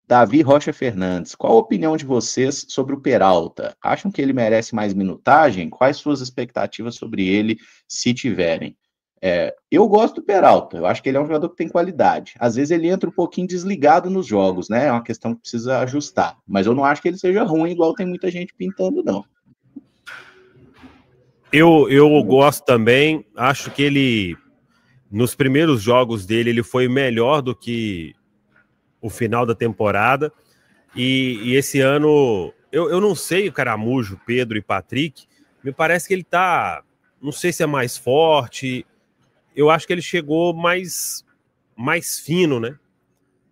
Davi Rocha Fernandes, qual a opinião de vocês sobre o Peralta? Acham que ele merece mais minutagem? Quais suas expectativas sobre ele, se tiverem? Eu gosto do Peralta, eu acho que ele é um jogador que tem qualidade. Às vezes ele entra um pouquinho desligado nos jogos, né? É uma questão que precisa ajustar. Mas eu não acho que ele seja ruim, igual tem muita gente pintando, não. Eu gosto também, acho que ele, nos primeiros jogos dele, ele foi melhor do que o final da temporada, e esse ano, eu não sei, o Caramujo, Pedro e Patrick, me parece que ele tá, não sei se é mais forte, eu acho que ele chegou mais fino, né?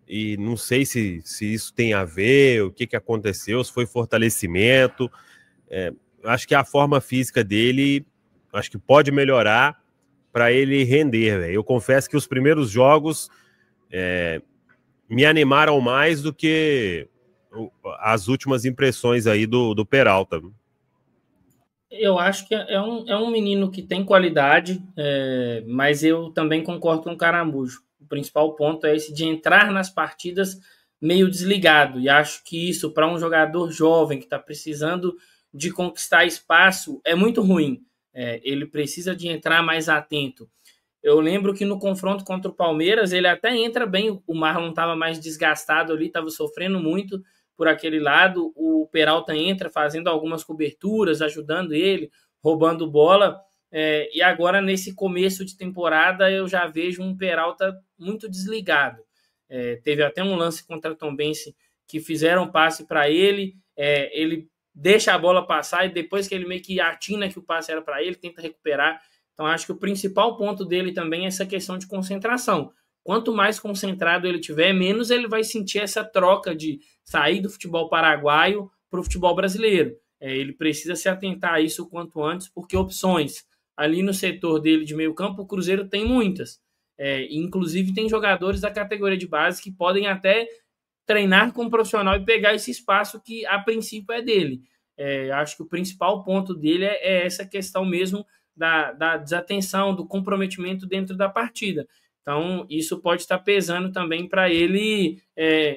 E não sei se isso tem a ver, o que aconteceu, se foi fortalecimento. Acho que a forma física dele, acho que pode melhorar para ele render, véio. Eu confesso que os primeiros jogos me animaram mais do que as últimas impressões aí do Peralta. Eu acho que é um menino que tem qualidade, mas eu também concordo com o Caramujo. O principal ponto é esse de entrar nas partidas meio desligado, e acho que isso, para um jogador jovem que está precisando de conquistar espaço, é muito ruim. Ele precisa de entrar mais atento. Eu lembro que no confronto contra o Palmeiras, ele até entra bem, o Marlon estava mais desgastado ali, estava sofrendo muito por aquele lado, o Peralta entra fazendo algumas coberturas, ajudando ele, roubando bola, e agora nesse começo de temporada eu já vejo um Peralta muito desligado. Teve até um lance contra a Tombense que fizeram um passe para ele, ele deixa a bola passar e depois que ele meio que atina que o passe era para ele, tenta recuperar. Então acho que o principal ponto dele também é essa questão de concentração. Quanto mais concentrado ele tiver, menos ele vai sentir essa troca de sair do futebol paraguaio para o futebol brasileiro. Ele precisa se atentar a isso o quanto antes, porque opções ali no setor dele de meio campo, o Cruzeiro tem muitas. Inclusive tem jogadores da categoria de base que podem até treinar como profissional e pegar esse espaço que a princípio é dele. Acho que o principal ponto dele é essa questão mesmo da desatenção, do comprometimento dentro da partida. Então, isso pode estar pesando também para ele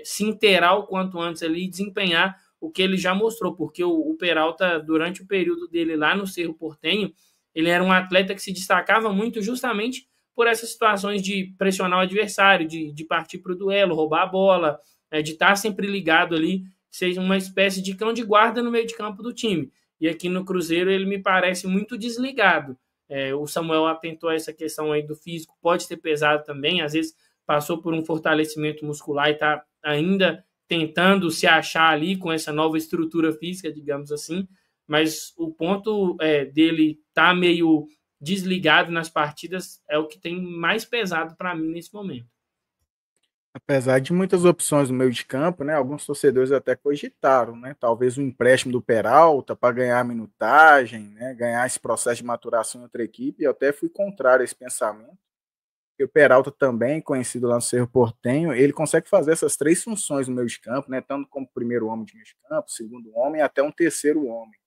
se inteirar o quanto antes ali e desempenhar o que ele já mostrou, porque o Peralta, durante o período dele lá no Cerro Porteño, ele era um atleta que se destacava muito justamente por essas situações de pressionar o adversário, de partir para o duelo, roubar a bola, de estar sempre ligado ali, seja uma espécie de cão de guarda no meio de campo do time. E aqui no Cruzeiro ele me parece muito desligado. O Samuel atentou a essa questão aí do físico, pode ter pesado também, às vezes passou por um fortalecimento muscular e está ainda tentando se achar ali com essa nova estrutura física, digamos assim, mas o ponto dele estar meio desligado nas partidas é o que tem mais pesado para mim nesse momento. Apesar de muitas opções no meio de campo, né, alguns torcedores até cogitaram, né, talvez um empréstimo do Peralta para ganhar minutagem, né, ganhar esse processo de maturação em outra equipe, e eu até fui contrário a esse pensamento, porque o Peralta também, conhecido lá no Cerro Porteño, ele consegue fazer essas três funções no meio de campo, né, tanto como primeiro homem de meio de campo, segundo homem, até um terceiro homem.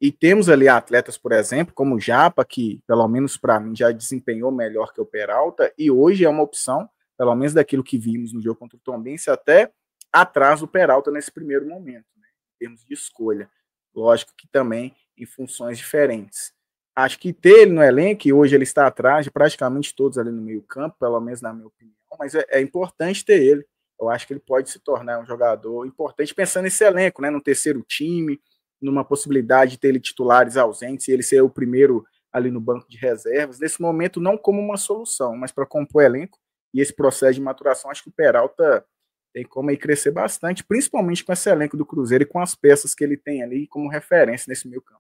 E temos ali atletas, por exemplo, como o Japa, que pelo menos para mim já desempenhou melhor que o Peralta, e hoje é uma opção, pelo menos daquilo que vimos no jogo contra o Tombense, até atrás do Peralta nesse primeiro momento, né, em termos de escolha. Lógico que também em funções diferentes. Acho que ter ele no elenco, e hoje ele está atrás de praticamente todos ali no meio campo, pelo menos na minha opinião, mas é importante ter ele. Eu acho que ele pode se tornar um jogador importante, pensando nesse elenco, né, no terceiro time, numa possibilidade de ter ele titulares ausentes, e ele ser o primeiro ali no banco de reservas. Nesse momento, não como uma solução, mas para compor elenco. E esse processo de maturação, acho que o Peralta tem como aí crescer bastante, principalmente com esse elenco do Cruzeiro e com as peças que ele tem ali como referência nesse meio campo.